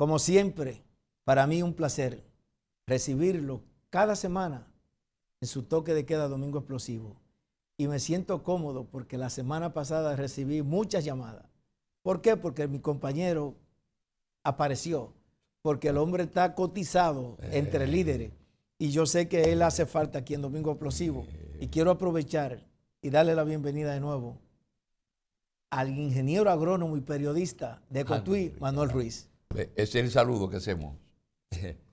Como siempre, para mí un placer recibirlo cada semana en su toque de queda Domingo Explosivo. Y me siento cómodo porque la semana pasada recibí muchas llamadas. ¿Por qué? Porque mi compañero apareció, porque el hombre está cotizado entre líderes y yo sé que él hace falta aquí en Domingo Explosivo y quiero aprovechar y darle la bienvenida de nuevo al ingeniero agrónomo y periodista de Cotuí, Manuel Ruiz. Ese es el saludo que hacemos.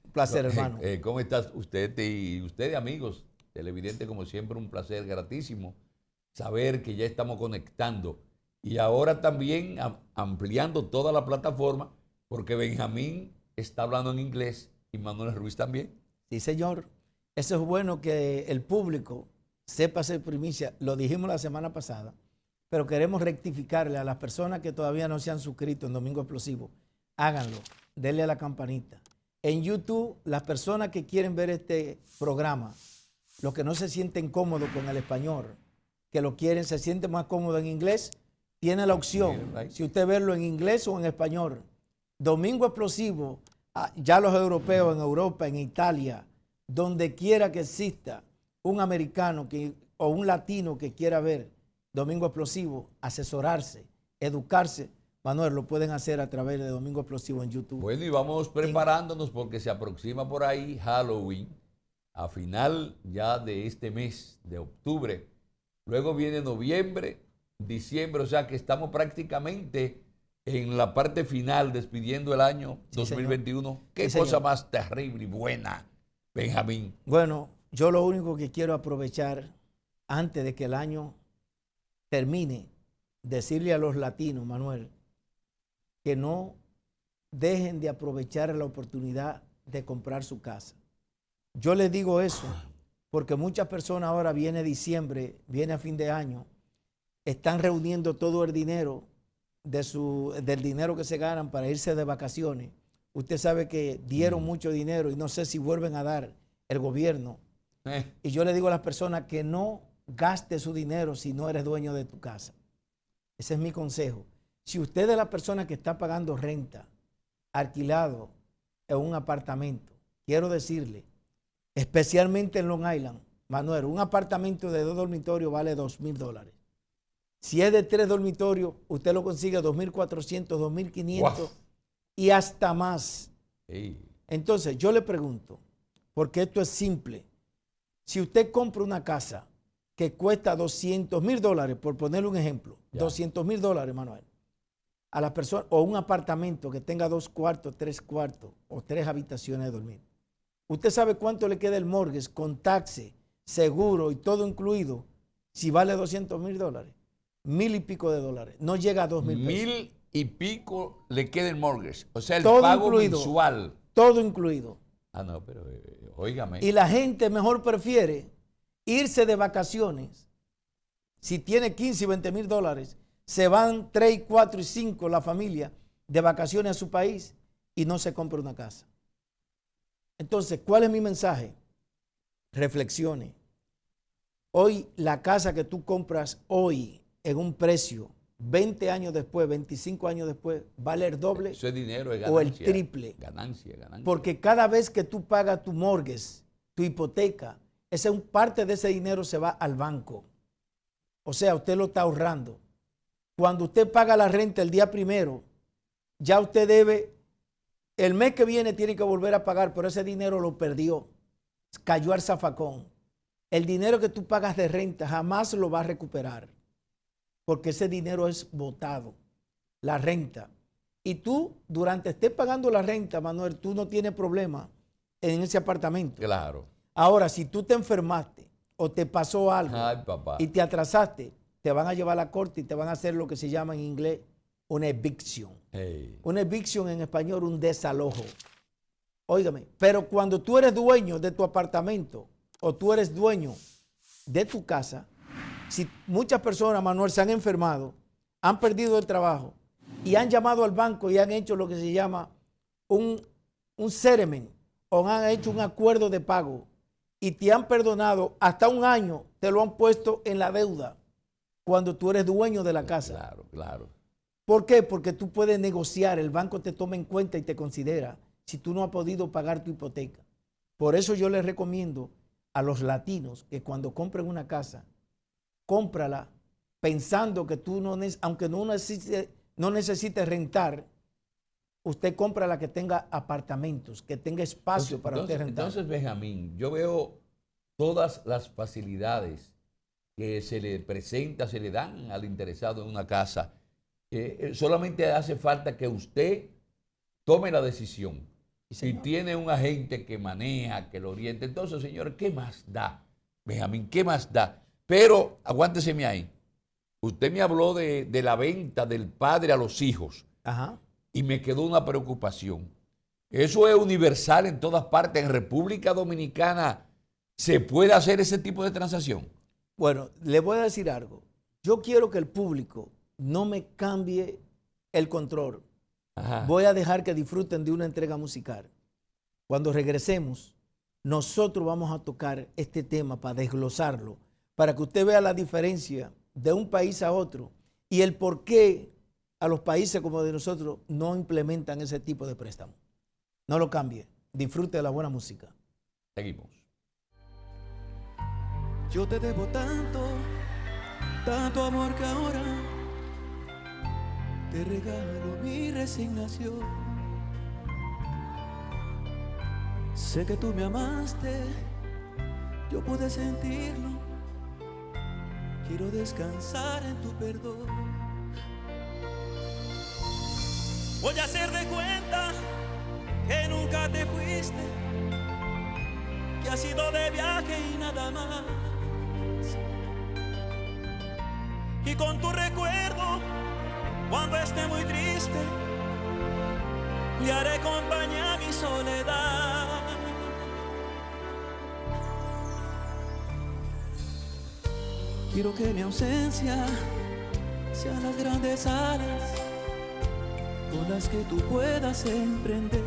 Un placer, hermano. ¿Cómo estás usted y ustedes, amigos televidentes? Como siempre, un placer gratísimo saber que ya estamos conectando y ahora también ampliando toda la plataforma, porque Benjamín está hablando en inglés y Manuel Ruiz también. Sí, señor. Eso es bueno que el público sepa hacer primicia. Lo dijimos la semana pasada, pero queremos rectificarle a las personas que todavía no se han suscrito en Domingo Explosivo. Háganlo, denle a la campanita. En YouTube, las personas que quieren ver este programa, los que no se sienten cómodos con el español, que lo quieren, se sienten más cómodos en inglés, tiene la opción, si usted verlo en inglés o en español. Domingo Explosivo, ya los europeos en Europa, en Italia, donde quiera que exista un americano o un latino que quiera ver Domingo Explosivo, asesorarse, educarse, Manuel, lo pueden hacer a través de Domingo Explosivo en YouTube. Bueno, y vamos preparándonos porque se aproxima por ahí Halloween, a final ya de este mes de octubre. Luego viene noviembre, diciembre, o sea que estamos prácticamente en la parte final, despidiendo el año 2021. Señor. Qué sí, cosa señor. más terrible y buena, Benjamín. Bueno, yo lo único que quiero aprovechar antes de que el año termine, decirle a los latinos, Manuel, que no dejen de aprovechar la oportunidad de comprar su casa. Yo les digo eso porque muchas personas ahora viene diciembre, viene a fin de año, están reuniendo todo el dinero del dinero que se ganan para irse de vacaciones. Usted sabe que dieron mucho dinero y no sé si vuelven a dar el gobierno. Y yo le digo a las personas que no gaste su dinero si no eres dueño de tu casa. Ese es mi consejo. Si usted es la persona que está pagando renta, alquilado en un apartamento, quiero decirle, especialmente en Long Island, Manuel, un apartamento de 2 dormitorios vale $2,000. Si es de 3 dormitorios, usted lo consigue a $2,400, $2,500 Wow. y hasta más. Hey. Entonces, yo le pregunto, porque esto es simple. Si usted compra una casa que cuesta $200,000, por ponerle un ejemplo, $200,000, Manuel, a la persona, o un apartamento que tenga 2 cuartos, 3 cuartos o 3 habitaciones de dormir. ¿Usted sabe cuánto le queda el mortgage con taxes, seguro y todo incluido si vale $200,000? $1,000 y pico de dólares. No llega a $2,000 pesos. $1,000 y pico le queda el mortgage. O sea, el todo pago incluido, mensual. Todo incluido. Ah, no, pero óigame. Y la gente mejor prefiere irse de vacaciones. Si tiene 15 y 20 mil dólares, se van 3, 4 y 5 la familia de vacaciones a su país y no se compra una casa. Entonces, ¿cuál es mi mensaje? Reflexione. Hoy la casa que tú compras hoy en un precio, 20 años después, 25 años después, vale el doble. Eso es dinero, es ganancia, o el triple. Ganancia. Porque cada vez que tú pagas tu mortgage, tu hipoteca, parte de ese dinero se va al banco. O sea, usted lo está ahorrando. Cuando usted paga la renta el día primero, ya usted debe, el mes que viene tiene que volver a pagar, pero ese dinero lo perdió, cayó al zafacón. El dinero que tú pagas de renta jamás lo va a recuperar, porque ese dinero es botado, la renta. Y tú, durante estés pagando la renta, Manuel, tú no tienes problema en ese apartamento. Claro. Ahora, si tú te enfermaste o te pasó algo y te atrasaste, te van a llevar a la corte y te van a hacer lo que se llama en inglés una eviction. Hey. Una eviction en español, un desalojo. Óigame, pero cuando tú eres dueño de tu apartamento o tú eres dueño de tu casa, si muchas personas, Manuel, se han enfermado, han perdido el trabajo y han llamado al banco y han hecho lo que se llama un settlement o han hecho un acuerdo de pago y te han perdonado hasta 1 año, te lo han puesto en la deuda cuando tú eres dueño de la casa. Claro, claro. ¿Por qué? Porque tú puedes negociar, el banco te toma en cuenta y te considera si tú no has podido pagar tu hipoteca. Por eso yo les recomiendo a los latinos que cuando compren una casa, cómprala pensando que tú no, aunque no necesites rentar, usted compra la que tenga apartamentos, que tenga espacio para usted rentar. Entonces, Benjamín, yo veo todas las facilidades que se le presenta, se le dan al interesado en una casa. Solamente hace falta que usted tome la decisión. Si tiene un agente que maneja, que lo oriente. Entonces, señor, ¿qué más da? Benjamín, ¿qué más da? Pero, aguánteseme ahí. Usted me habló de la venta del padre a los hijos. Ajá. Y me quedó una preocupación. ¿Eso es universal en todas partes? ¿En República Dominicana se puede hacer ese tipo de transacción? Bueno, le voy a decir algo. Yo quiero que el público no me cambie el control. Ajá. Voy a dejar que disfruten de una entrega musical. Cuando regresemos, nosotros vamos a tocar este tema para desglosarlo, para que usted vea la diferencia de un país a otro y el por qué a los países como de nosotros no implementan ese tipo de préstamo. No lo cambie. Disfrute de la buena música. Seguimos. Yo te debo tanto, tanto amor que ahora te regalo mi resignación. Sé que tú me amaste, yo pude sentirlo. Quiero descansar en tu perdón. Voy a hacer de cuenta que nunca te fuiste, que has ido de viaje y nada más. Y con tu recuerdo, cuando esté muy triste, le haré compañía a mi soledad. Quiero que mi ausencia sean las grandes alas con las que tú puedas emprender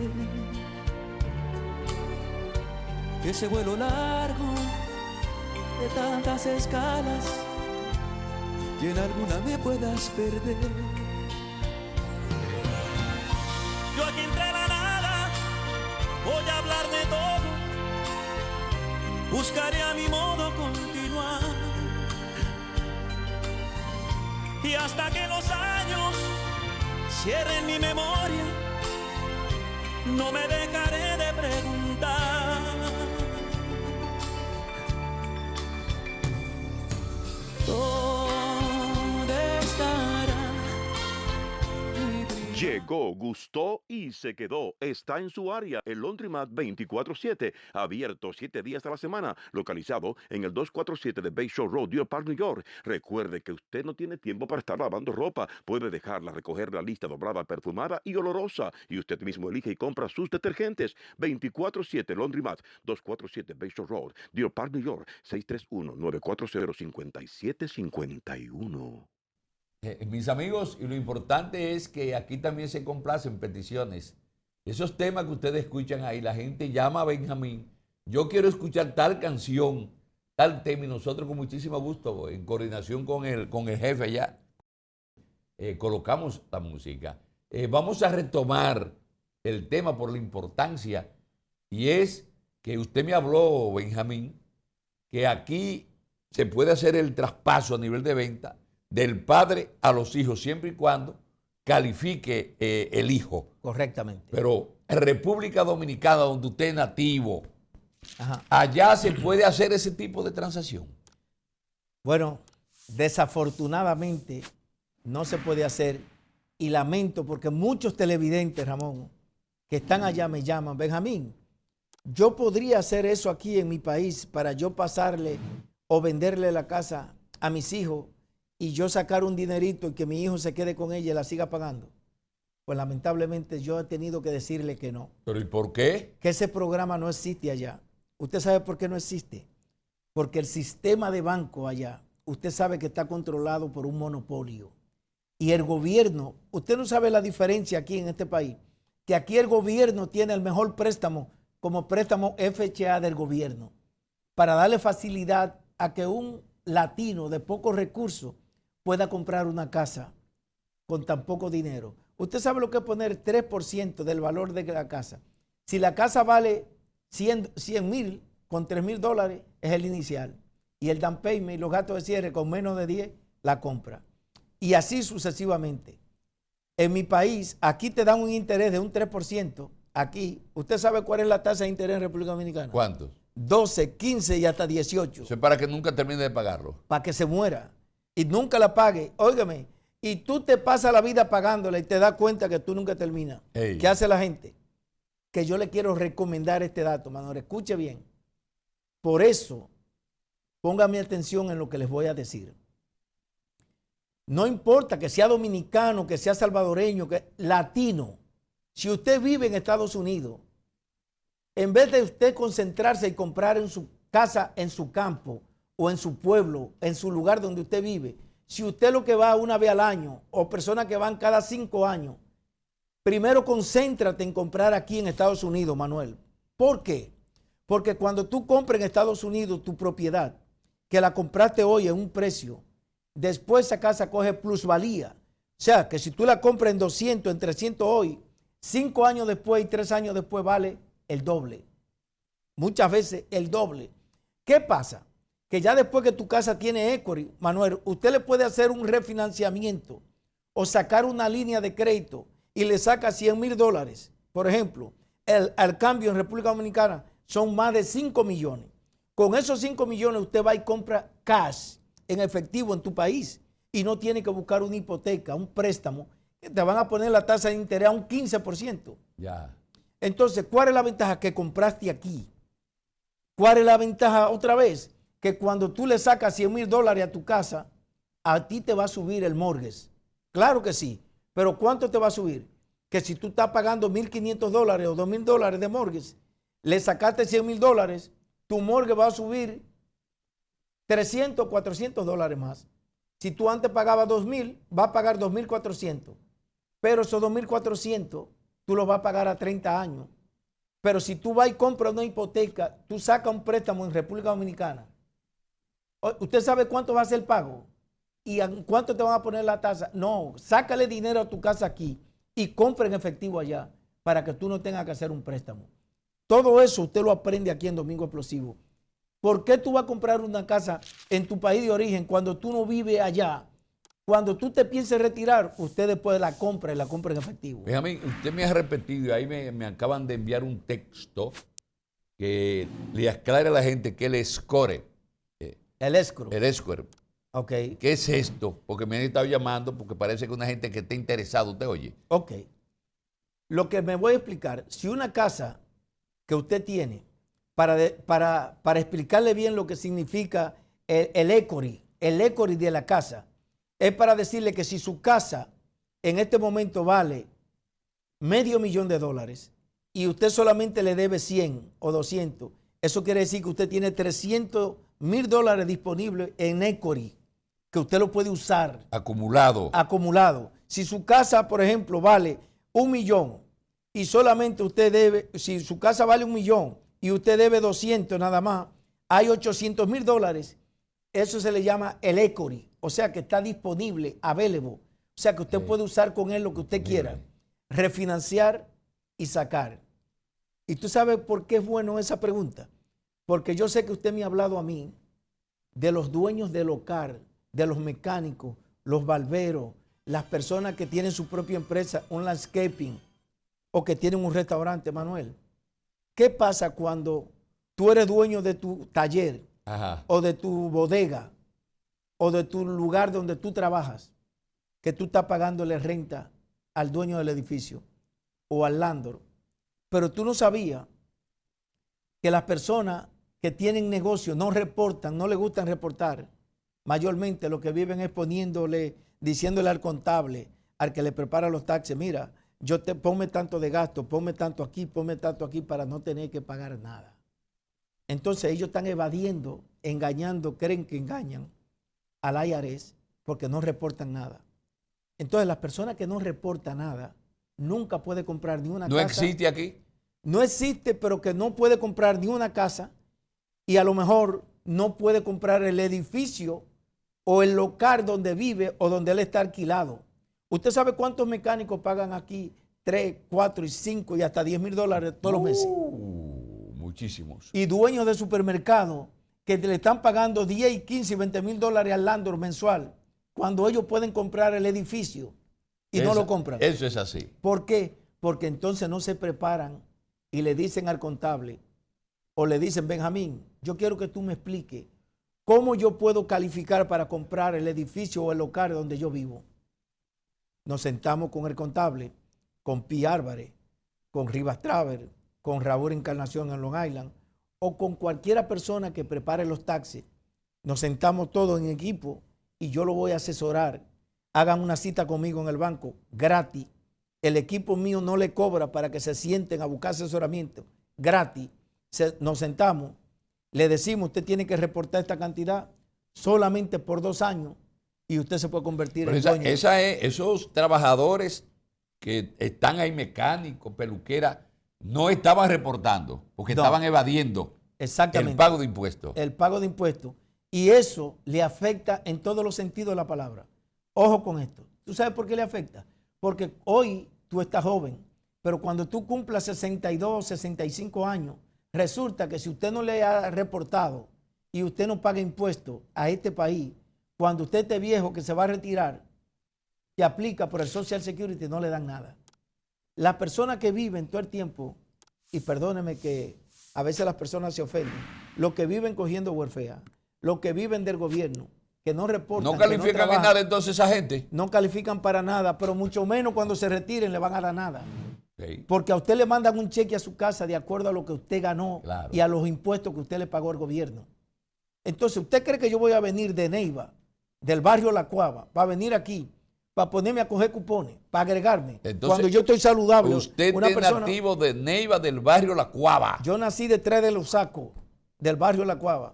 ese vuelo largo de tantas escalas, y en alguna me puedas perder. Yo aquí entre la nada voy a hablar de todo, buscaré a mi modo continuar, y hasta que los años cierren mi memoria, no me dejaré de preguntar. ¿Dónde estará mi brillo? Llegó, gustó y se quedó. Está en su área, el Laundromat 24/7, abierto 7 días a la semana, localizado en el 247 de Bayshore Road, Deer Park, New York. Recuerde que usted no tiene tiempo para estar lavando ropa. Puede dejarla recoger la lista doblada, perfumada y olorosa, y usted mismo elige y compra sus detergentes. 24/7 Laundromat, 247 Bayshore Road, Deer Park, New York, 631-940-5751. Mis amigos, y lo importante es que aquí también se complacen peticiones. Esos temas que ustedes escuchan ahí, la gente llama a Benjamín, yo quiero escuchar tal canción, tal tema, y nosotros con muchísimo gusto, en coordinación con el jefe allá, colocamos la música. Vamos a retomar el tema por la importancia, y es que usted me habló, Benjamín, que aquí se puede hacer el traspaso a nivel de venta del padre a los hijos, siempre y cuando califique el hijo. Correctamente. Pero en República Dominicana, donde usted es nativo, Ajá. allá se puede hacer ese tipo de transacción. Bueno, desafortunadamente no se puede hacer, y lamento porque muchos televidentes, Ramón, que están allá me llaman, Benjamín, yo podría hacer eso aquí en mi país para yo pasarle o venderle la casa a mis hijos y yo sacar un dinerito y que mi hijo se quede con ella y la siga pagando. Pues lamentablemente yo he tenido que decirle que no. ¿Pero y por qué? Que ese programa no existe allá. ¿Usted sabe por qué no existe? Porque el sistema de banco allá, usted sabe que está controlado por un monopolio. Y el gobierno, usted no sabe la diferencia aquí en este país, que aquí el gobierno tiene el mejor préstamo como préstamo FHA del gobierno, para darle facilidad a que un latino de pocos recursos pueda comprar una casa con tan poco dinero. Usted sabe lo que es poner 3% del valor de la casa. Si la casa vale 100,000, con $3,000 es el inicial. Y el down payment y los gastos de cierre con menos de 10, la compra. Y así sucesivamente. En mi país, aquí te dan un interés de un 3%. Aquí, ¿usted sabe cuál es la tasa de interés en República Dominicana? ¿Cuántos? 12, 15 y hasta 18. Eso es para que nunca termine de pagarlo. Para que se muera. Y nunca la pague. Óigame, y tú te pasas la vida pagándola y te das cuenta que tú nunca terminas. Ey. ¿Qué hace la gente? Que yo le quiero recomendar este dato, Manuel. Escuche bien. Por eso, póngame atención en lo que les voy a decir. No importa que sea dominicano, que sea salvadoreño, que latino. Si usted vive en Estados Unidos, en vez de usted concentrarse y comprar en su casa, en su campo o en su pueblo, en su lugar donde usted vive, si usted lo que va una vez al año o personas que van cada 5 años, primero concéntrate en comprar aquí en Estados Unidos, Manuel. ¿Por qué? Porque cuando tú compras en Estados Unidos tu propiedad, que la compraste hoy en un precio, después esa casa coge plusvalía. O sea, que si tú la compras en 200, en 300 hoy, 5 años después y 3 años después vale el doble. Muchas veces el doble. ¿Qué pasa? Que ya después que tu casa tiene equity, Manuel, usted le puede hacer un refinanciamiento o sacar una línea de crédito y le saca $100,000. Por ejemplo, al cambio en República Dominicana son más de 5 millones. Con esos 5 millones usted va y compra cash en efectivo en tu país y no tiene que buscar una hipoteca, un préstamo, que te van a poner la tasa de interés a un 15%. Ya. Entonces, ¿cuál es la ventaja? Que compraste aquí. ¿Cuál es la ventaja otra vez? Que cuando tú le sacas $100,000 a tu casa, a ti te va a subir el mortgage. Claro que sí, pero ¿cuánto te va a subir? Que si tú estás pagando $1,500 o $2,000 de mortgage, le sacaste $100,000, tu mortgage va a subir $300, $400 más. Si tú antes pagabas $2,000, va a pagar $2,400. Pero esos $2,400 tú los vas a pagar a 30 años. Pero si tú vas y compras una hipoteca, tú sacas un préstamo en República Dominicana. ¿Usted sabe cuánto va a ser el pago? ¿Y a cuánto te van a poner la tasa? No, sácale dinero a tu casa aquí y compra en efectivo allá para que tú no tengas que hacer un préstamo. Todo eso usted lo aprende aquí en Domingo Explosivo. ¿Por qué tú vas a comprar una casa en tu país de origen cuando tú no vives allá? Cuando tú te pienses retirar, usted después la compra y la compra en efectivo. Déjame, usted me ha repetido y ahí me acaban de enviar un texto que le aclare a la gente que el score. El escrow. El escrow. Ok. ¿Qué es esto? Porque me han estado llamando porque parece que una gente que esté interesada, usted oye. Ok. Lo que me voy a explicar, si una casa que usted tiene, para explicarle bien lo que significa el equity de la casa, es para decirle que si su casa en este momento vale $500,000 y usted solamente le debe 100 o 200, eso quiere decir que usted tiene $300,000 disponibles en equity, que usted lo puede usar. Acumulado. Si su casa, por ejemplo, vale $1 millón y solamente usted debe, si su casa vale $1 millón y usted debe 200 nada más, hay $800,000. Eso se le llama el equity, o sea que está disponible, available. O sea que usted puede usar con él lo que usted quiera, refinanciar y sacar. ¿Y tú sabes por qué es bueno esa pregunta? Porque yo sé que usted me ha hablado a mí de los dueños del local, de los mecánicos, los barberos, las personas que tienen su propia empresa, un landscaping o que tienen un restaurante, Manuel. ¿Qué pasa cuando tú eres dueño de tu taller o de tu bodega o de tu lugar donde tú trabajas, que tú estás pagándole renta al dueño del edificio o al landlord, pero tú no sabías que las personas que tienen negocios no reportan, no les gustan reportar? Mayormente lo que viven es diciéndole al contable, al que le prepara los taxes, mira, ponme tanto de gasto, ponme tanto aquí para no tener que pagar nada. Entonces ellos están evadiendo, engañando, creen que engañan al IRS porque no reportan nada. Entonces las personas que no reportan nada nunca puede comprar ni una casa. ¿No existe aquí? No existe, pero que no puede comprar ni una casa y a lo mejor no puede comprar el edificio o el local donde vive o donde él está alquilado. ¿Usted sabe cuántos mecánicos pagan aquí 3, 4 y 5 y hasta $10,000 todos los meses? Muchísimos. Y dueños de supermercados que le están pagando 10 y 15 y $20,000 al landlord mensual cuando ellos pueden comprar el edificio y no lo compran. Eso es así. ¿Por qué? Porque entonces no se preparan y le dicen al contable o le dicen, Benjamín, yo quiero que tú me expliques cómo yo puedo calificar para comprar el edificio o el local donde yo vivo. Nos sentamos con el contable, con Pi Álvarez, con Rivas Traver, con Raúl Encarnación en Long Island o con cualquiera persona que prepare los taxes. Nos sentamos todos en equipo y yo lo voy a asesorar. Hagan una cita conmigo en el banco, gratis. El equipo mío no le cobra para que se sienten a buscar asesoramiento, gratis. Nos sentamos, le decimos, usted tiene que reportar esta cantidad solamente por 2 años y usted se puede convertir en dueño. Esos trabajadores que están ahí, mecánicos, peluqueras, no estaban reportando porque estaban evadiendo el pago de impuestos. El pago de impuestos. Y eso le afecta en todos los sentidos de la palabra. Ojo con esto. ¿Tú sabes por qué le afecta? Porque hoy tú estás joven, pero cuando tú cumplas 62, 65 años, resulta que si usted no le ha reportado y usted no paga impuestos a este país, cuando usted esté viejo que se va a retirar, que aplica por el Social Security, no le dan nada. Las personas que viven todo el tiempo, y perdóneme que a veces las personas se ofenden, los que viven cogiendo welfare, los que viven del gobierno, que no reportan, ¿no califican que no trabajan, en nada entonces esa gente? No califican para nada, pero mucho menos cuando se retiren le van a dar nada. Okay. Porque a usted le mandan un cheque a su casa de acuerdo a lo que usted ganó, claro, y a los impuestos que usted le pagó al gobierno. Entonces, ¿usted cree que yo voy a venir de Neiva, del barrio La Cuava, para venir aquí, para ponerme a coger cupones, para agregarme? Entonces, cuando yo estoy saludable. Usted es nativo de Neiva, del barrio La Cuava. Yo nací detrás de Los Sacos, del barrio La Cuava.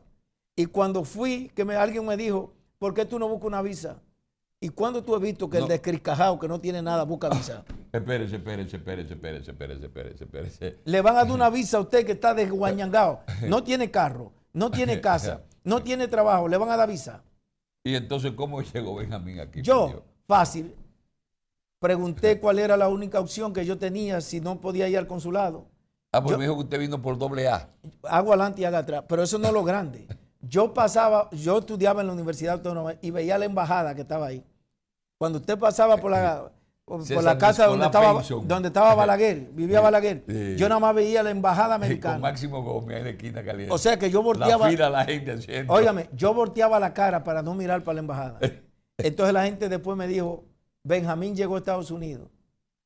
Y cuando fui, alguien me dijo, ¿por qué tú no buscas una visa? ¿Y cuándo tú has visto que el descricajado que no tiene nada busca visa? Espérese. Le van a dar una visa a usted que está desguañangado. No tiene carro, no tiene casa, no tiene trabajo. Le van a dar visa. ¿Y entonces cómo llegó Benjamín aquí? Yo, fácil. Pregunté cuál era la única opción que yo tenía si no podía ir al consulado. Pues me dijo que usted vino por AA. Hago adelante y hago atrás, pero eso no es lo grande. Yo estudiaba en la Universidad Autónoma y veía la embajada que estaba ahí. Cuando usted pasaba por la casa donde estaba Balaguer, vivía Balaguer, sí, yo nada más veía la embajada americana. Con Máximo Gómez en la esquina caliente. O sea que yo volteaba. La fila, la gente haciendo. Óigame, yo volteaba la cara para no mirar para la embajada. Entonces la gente después me dijo, Benjamín llegó a Estados Unidos.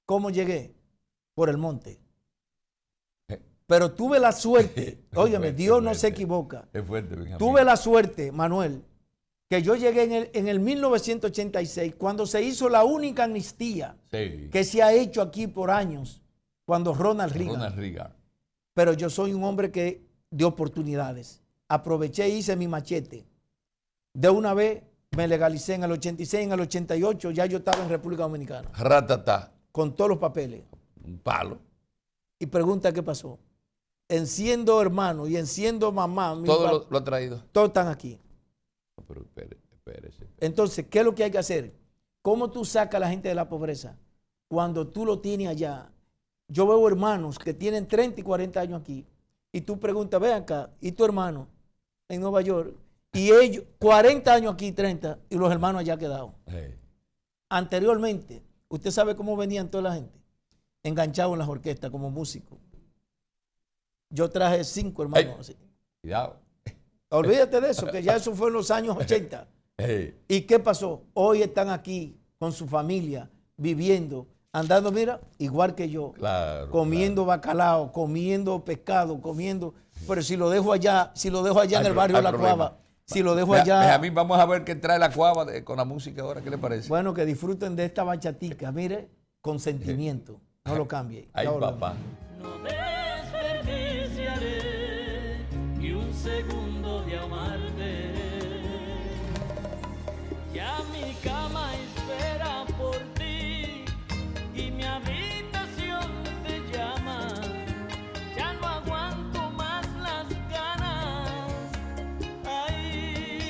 ¿Cómo llegué? Por el monte. Pero tuve la suerte, óyeme, Dios no se equivoca. Es fuerte, Benjamín. Tuve la suerte, Manuel, que yo llegué en el 1986, cuando se hizo la única amnistía que se ha hecho aquí por años, cuando Ronald Reagan. Pero yo soy un hombre de oportunidades. Aproveché e hice mi machete. De una vez me legalicé en el 86, en el 88, ya yo estaba en República Dominicana. Ratatá. Con todos los papeles. Un palo. Y pregunta qué pasó. Siendo hermano y siendo mamá. ¿Todo lo ha traído? Todos están aquí. Pero espérese. Entonces, ¿qué es lo que hay que hacer? ¿Cómo tú sacas a la gente de la pobreza? Cuando tú lo tienes allá. Yo veo hermanos que tienen 30 y 40 años aquí. Y tú preguntas, ve acá, ¿y tu hermano en Nueva York? Y ellos, 40 años aquí, 30, y los hermanos allá quedados. Anteriormente, ¿usted sabe cómo venían toda la gente? Enganchados en las orquestas como músicos. Yo traje 5 hermanos así. Cuidado. Olvídate de eso, que ya eso fue en los años 80. ¿Y qué pasó? Hoy están aquí con su familia, viviendo, andando, mira, igual que yo. Claro, comiendo bacalao, comiendo pescado, comiendo. Pero si lo dejo allá, en el barrio La Cuava, si lo dejo allá. A mí vamos a ver qué trae La Cuava con la música ahora, ¿qué le parece? Bueno, que disfruten de esta bachatica, mire, con sentimiento. No lo cambie. Ay, papá. No desperdiciaré ni un segundo de amarte. Ya mi cama espera por ti y mi habitación te llama. Ya no aguanto más las ganas. Ay,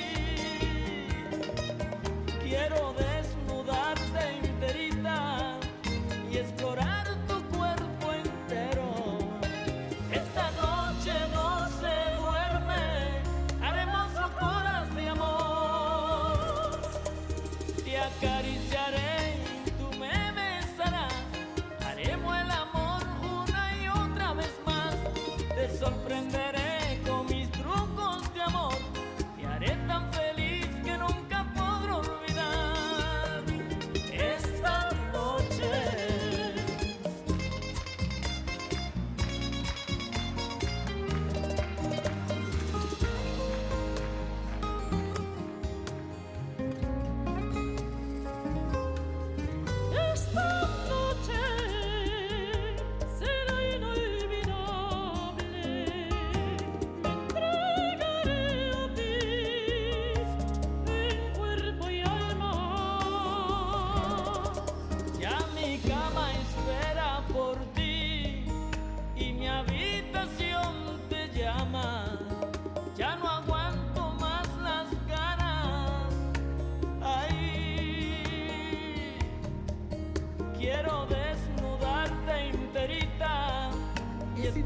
quiero desnudarte enterita.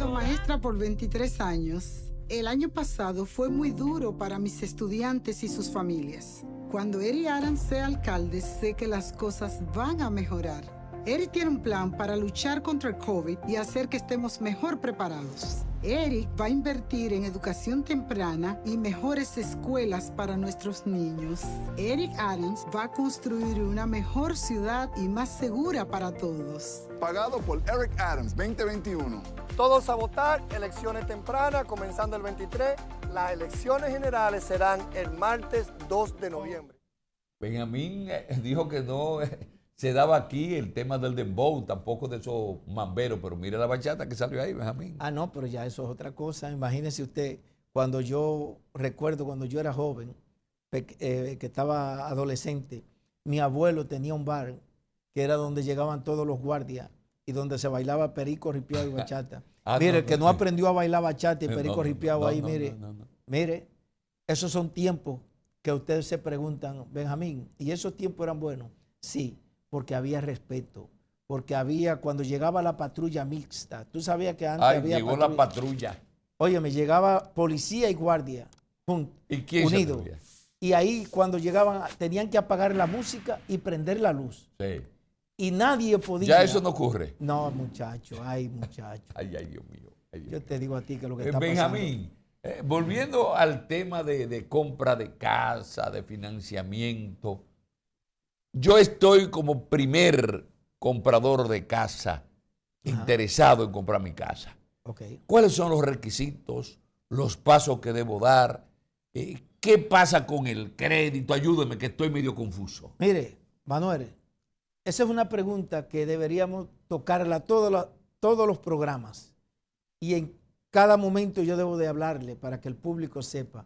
sido maestra por 23 años. El año pasado fue muy duro para mis estudiantes y sus familias. Cuando Eric Adams sea alcalde, sé que las cosas van a mejorar. Eric tiene un plan para luchar contra el COVID y hacer que estemos mejor preparados. Eric va a invertir en educación temprana y mejores escuelas para nuestros niños. Eric Adams va a construir una mejor ciudad y más segura para todos. Pagado por Eric Adams 2021. Todos a votar, elecciones tempranas, comenzando el 23. Las elecciones generales serán el martes 2 de noviembre. Benjamín dijo que no se daba aquí el tema del dembow, tampoco de esos mamberos, pero mire la bachata que salió ahí, Benjamín. Ah, no, pero ya eso es otra cosa. Imagínese usted, cuando yo recuerdo, cuando yo era joven, que estaba adolescente, mi abuelo tenía un bar que era donde llegaban todos los guardias y donde se bailaba perico, ripiado y bachata. Mire, el que no aprendió a bailar bachata y perico ripiado ahí, mire, mire, esos son tiempos que ustedes se preguntan, Benjamín, ¿y esos tiempos eran buenos? Sí, porque había respeto, porque había, cuando llegaba la patrulla mixta, tú sabías que antes había llegó la patrulla. Oye, me llegaba policía y guardia ¿Y quién unidos. Y ahí cuando llegaban tenían que apagar la música y prender la luz. Sí. Y nadie podía. Ya eso no ocurre. No, muchacho, ay, muchacho. Ay, Dios mío. Ay, Dios Yo mío. te digo a ti que lo que está Benjamín, volviendo al tema de compra de casa, de financiamiento, yo estoy como primer comprador de casa, interesado en comprar mi casa. Okay. ¿Cuáles son los requisitos, los pasos que debo dar? ¿Qué pasa con el crédito? Ayúdeme, que estoy medio confuso. Mire, Manuel, esa es una pregunta que deberíamos tocarla todos los programas. Y en cada momento yo debo de hablarle para que el público sepa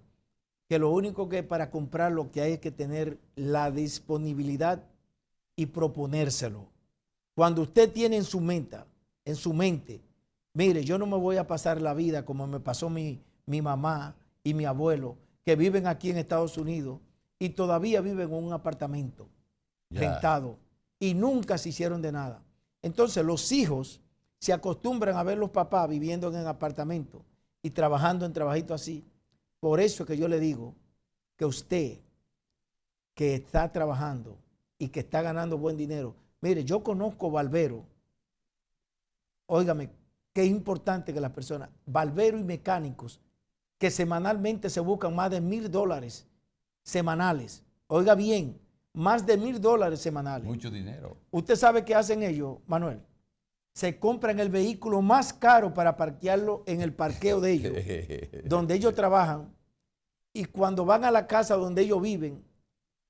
que lo único que para comprar lo que hay es que tener la disponibilidad y proponérselo. Cuando usted tiene en su mente, mire, yo no me voy a pasar la vida como me pasó mi mamá y mi abuelo, que viven aquí en Estados Unidos y todavía viven en un apartamento rentado y nunca se hicieron de nada. Entonces los hijos se acostumbran a ver los papás viviendo en el apartamento y trabajando en trabajitos así. Por eso que yo le digo que usted que está trabajando y que está ganando buen dinero, mire, yo conozco barberos, óigame, qué es importante que las personas, barberos y mecánicos, que semanalmente se buscan más de $1,000 semanales. Oiga bien, más de $1,000 semanales. Mucho dinero. ¿Usted sabe qué hacen ellos, Manuel? Se compran el vehículo más caro para parquearlo en el parqueo de ellos, donde ellos trabajan, y cuando van a la casa donde ellos viven,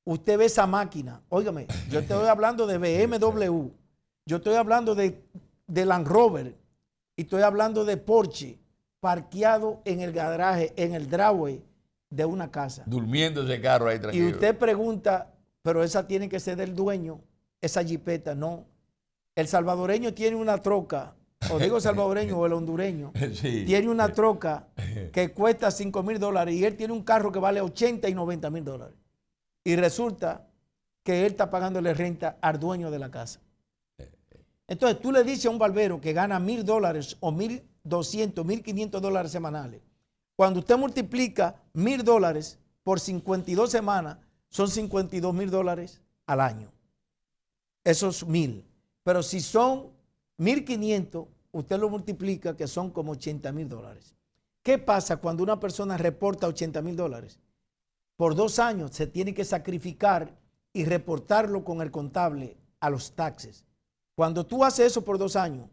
usted ve esa máquina. Óigame, yo estoy hablando de BMW, yo estoy hablando de Land Rover, y estoy hablando de Porsche, parqueado en el garaje, en el driveway de una casa. Durmiendo ese carro ahí tranquilo. Y usted pregunta, pero esa tiene que ser del dueño, esa jipeta, no. El salvadoreño tiene una troca, o digo salvadoreño o el hondureño, sí, tiene una troca que cuesta $5,000 y él tiene un carro que vale $80,000 y $90,000. Y resulta que él está pagándole renta al dueño de la casa. Entonces tú le dices a un barbero que gana $1,000 o $1,200, $1,500 semanales. Cuando usted multiplica $1,000 por 52 semanas, son $52,000 al año. Esos 1,000. Pero si son 1,500, usted lo multiplica, que son como $80,000. ¿Qué pasa cuando una persona reporta $80,000? Por 2 años se tiene que sacrificar y reportarlo con el contable a los taxes. Cuando tú haces eso por 2 años,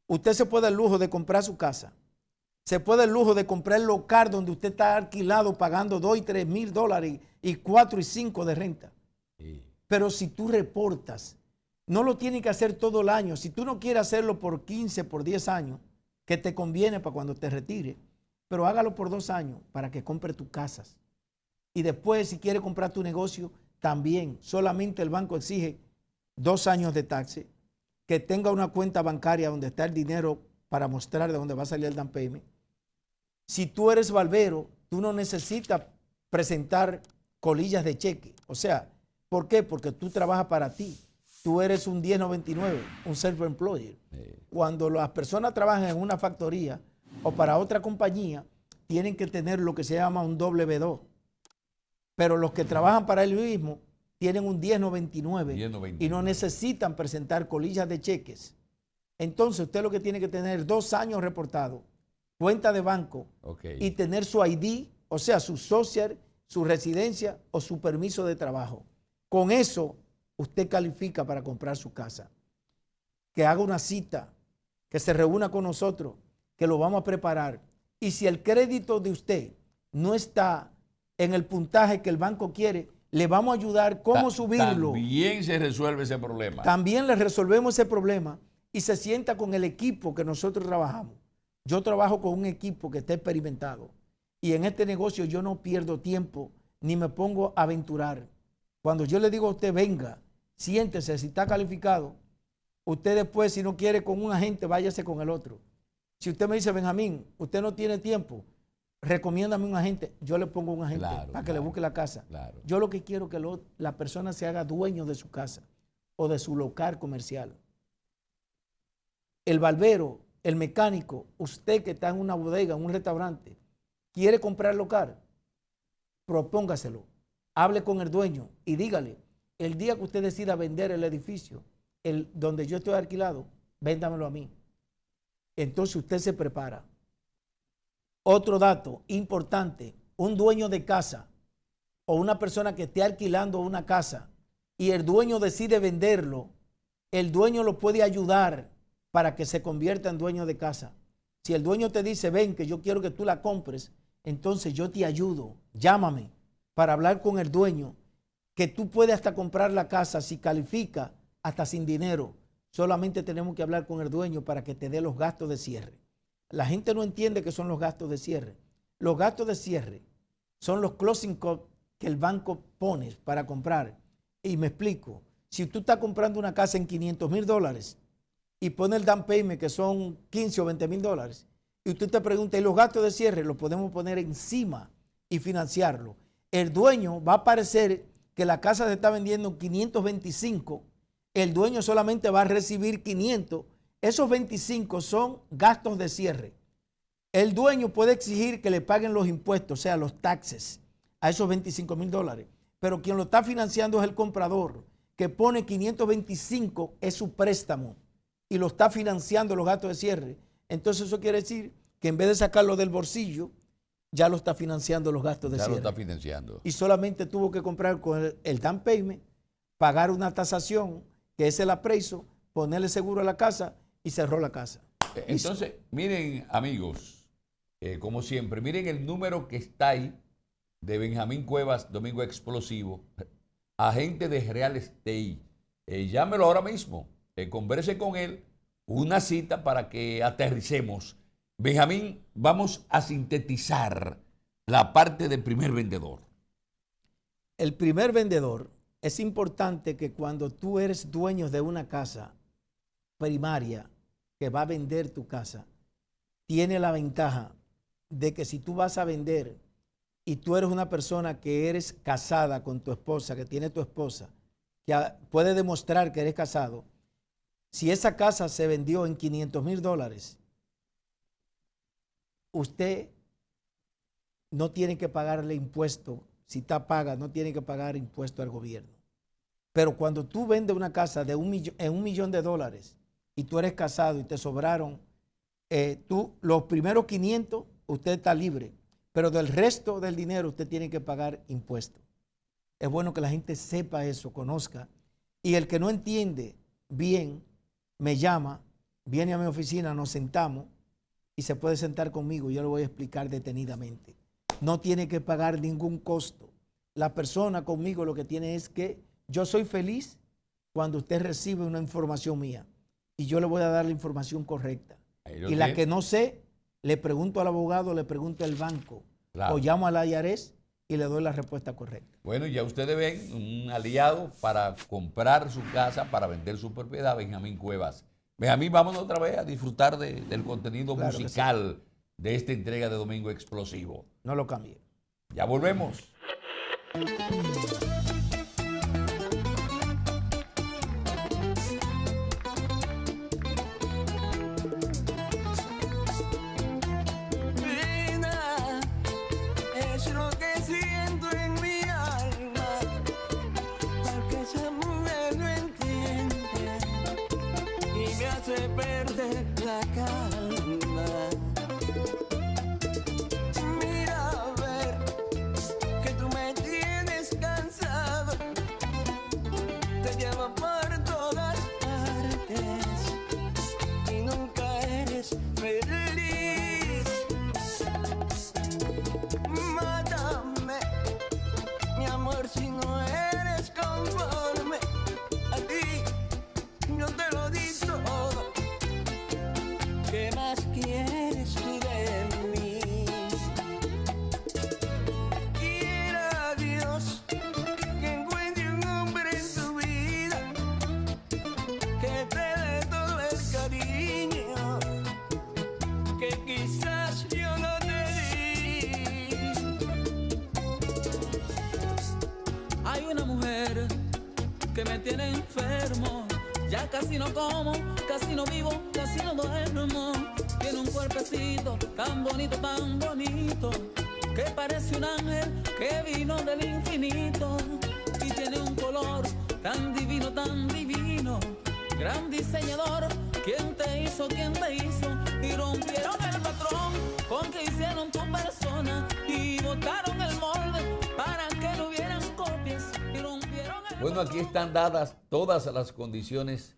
usted se puede dar el lujo de comprar su casa. Se puede dar el lujo de comprar el local donde usted está alquilado pagando $2,000 y $3,000 y 4 y 5 de renta. Sí. Pero si tú reportas, no lo tienes que hacer todo el año. Si tú no quieres hacerlo por 15, por 10 años, que te conviene para cuando te retires, pero hágalo por 2 años para que compre tus casas. Y después, si quieres comprar tu negocio, también. Solamente el banco exige 2 años de taxes, que tenga una cuenta bancaria donde está el dinero para mostrar de dónde va a salir el down payment. Si tú eres barbero, tú no necesitas presentar colillas de cheque. O sea, ¿por qué? Porque tú trabajas para ti. Tú eres un 1099, un self-employed. Cuando las personas trabajan en una factoría, o para otra compañía, tienen que tener lo que se llama un W2. Pero los que trabajan para él mismo tienen un 1099 y no necesitan presentar colillas de cheques. Entonces usted lo que tiene que tener 2 años reportado, cuenta de banco y tener su ID, o sea, su social, su residencia o su permiso de trabajo. Con eso usted califica para comprar su casa. Que haga una cita, que se reúna con nosotros, que lo vamos a preparar. Y si el crédito de usted no está en el puntaje que el banco quiere, le vamos a ayudar cómo subirlo. También se resuelve ese problema. También le resolvemos ese problema y se sienta con el equipo que nosotros trabajamos. Yo trabajo con un equipo que está experimentado y en este negocio yo no pierdo tiempo ni me pongo a aventurar. Cuando yo le digo a usted, venga, siéntese, si está calificado, usted después, si no quiere con un agente, váyase con el otro. Si usted me dice, Benjamín, usted no tiene tiempo, recomiéndame un agente, yo le pongo un agente para que le busque la casa. Yo lo que quiero es que la persona se haga dueño de su casa o de su local comercial. El barbero, el mecánico, usted que está en una bodega, en un restaurante, quiere comprar local, propóngaselo, hable con el dueño y dígale, el día que usted decida vender el edificio, donde yo estoy alquilado, véndamelo a mí. Entonces usted se prepara. Otro dato importante, un dueño de casa o una persona que esté alquilando una casa y el dueño decide venderlo, el dueño lo puede ayudar para que se convierta en dueño de casa. Si el dueño te dice, ven que yo quiero que tú la compres, entonces yo te ayudo, llámame para hablar con el dueño, que tú puedes hasta comprar la casa si califica, hasta sin dinero. Solamente tenemos que hablar con el dueño para que te dé los gastos de cierre. La gente no entiende qué son los gastos de cierre. Los gastos de cierre son los closing costs que el banco pone para comprar. Y me explico. Si tú estás comprando una casa en $500,000 y pones el down payment que son $15,000 o $20,000 y usted te pregunta, ¿y los gastos de cierre? Los podemos poner encima y financiarlo. El dueño va a parecer que la casa se está vendiendo en 525, el dueño solamente va a recibir 500. Esos 25 son gastos de cierre. El dueño puede exigir que le paguen los impuestos, o sea, los taxes, a esos $25,000. Pero quien lo está financiando es el comprador, que pone 525, es su préstamo, y lo está financiando los gastos de cierre. Entonces eso quiere decir que en vez de sacarlo del bolsillo, ya lo está financiando los gastos de cierre. Ya lo está financiando. Y solamente tuvo que comprar con el down payment, pagar una tasación, que es el appraisal, ponerle seguro a la casa y cerró la casa. Entonces, miren, amigos, como siempre, miren el número que está ahí de Benjamín Cuevas, Domingo Explosivo, agente de Real Estate. Llámelo ahora mismo, converse con él, una cita para que aterricemos. Benjamín, vamos a sintetizar la parte del primer vendedor. El primer vendedor, es importante que cuando tú eres dueño de una casa primaria que va a vender tu casa, tiene la ventaja de que si tú vas a vender y tú eres una persona que eres casada con tu esposa, que tiene tu esposa, que puede demostrar que eres casado, si esa casa se vendió en $500,000, usted no tiene que pagarle impuesto. Si está paga, no tiene que pagar impuesto al gobierno. Pero cuando tú vendes una casa de $1 millón y tú eres casado y te sobraron, los primeros 500, usted está libre. Pero del resto del dinero usted tiene que pagar impuestos. Es bueno que la gente sepa eso, conozca. Y el que no entiende bien, me llama, viene a mi oficina, nos sentamos y se puede sentar conmigo. Yo le voy a explicar detenidamente. No tiene que pagar ningún costo. La persona conmigo lo que tiene es que yo soy feliz cuando usted recibe una información mía y yo le voy a dar la información correcta. Y la que no sé, le pregunto al abogado, le pregunto al banco, o llamo al IRS y le doy la respuesta correcta. Bueno, ya ustedes ven un aliado para comprar su casa, para vender su propiedad, Benjamín Cuevas. Benjamín, vámonos otra vez a disfrutar del contenido musical de esta entrega de Domingo Explosivo. No lo cambie. Ya volvemos. que me tiene enfermo. Ya casi no como, casi no vivo, casi no duermo. Tiene un cuerpecito tan bonito, que parece un ángel que vino del infinito. Y tiene un color tan divino, gran diseñador. ¿Quién te hizo? ¿Quién te hizo? Y rompieron el patrón con que hicieron tu persona y botaron el molde para que no hubieran copias y rompieron el Bueno, aquí están dadas todas las condiciones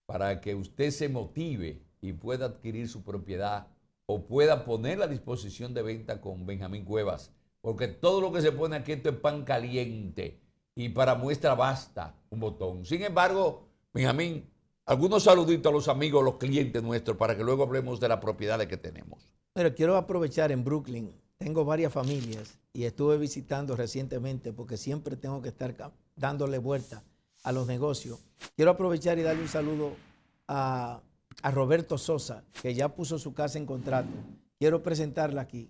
para que usted se motive y pueda adquirir su propiedad o pueda ponerla a disposición de venta con Benjamín Cuevas, porque todo lo que se pone aquí esto es pan caliente y para muestra basta un botón. Sin embargo, Benjamín, algunos saluditos a los amigos, los clientes nuestros, para que luego hablemos de las propiedades que tenemos. Pero quiero aprovechar en Brooklyn, tengo varias familias y estuve visitando recientemente porque siempre tengo que estar dándole vuelta a los negocios. Quiero aprovechar y darle un saludo a Roberto Sosa, que ya puso su casa en contrato. Quiero presentarla aquí.